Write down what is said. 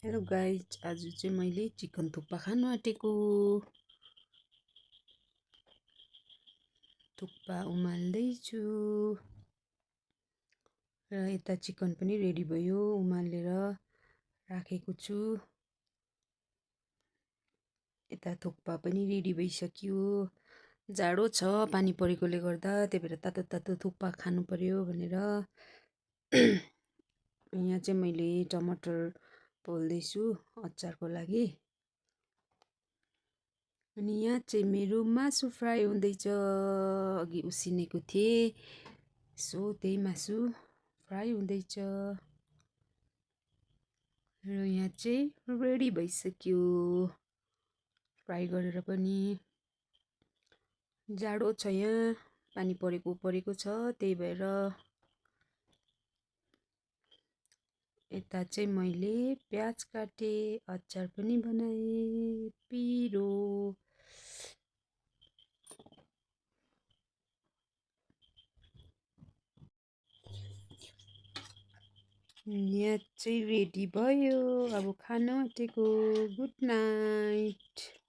Hello guys, आज चाहिँ मैले चिकन थुक्पा खानु आँटेको। थुक्पा उमाल्दैछु र यता चिकन पनि रेडी भयो, उमालेर राखेको छु। यता थुक्पा पनि रेडी भइसक्यो। जाडो छ, पानी परेकोले गर्दा, त्यही भएर तातो तातो थुक्पा खानु पर्यो भनेर यहाँ चाहिँ मैले टमाटर पोल्दैछु अचारको लागि। अनि यहाँ चाहिँ मेरो मासु फ्राई हुँदैछ। अघि उसिनेको थिएँ, सो त्यही मासु फ्राई हुँदैछ र यहाँ चाहिँ रेडी भइसक्यो। फ्राई गरेर पनि जाडो छ, यहाँ पानी परेको छ, त्यही भएर यता चाहिँ मैले प्याज काटेँ, अचार पनि बनाएँ, पिरो। यहाँ चाहिँ रेडी भयो, अब खानु आँटेको। Good night.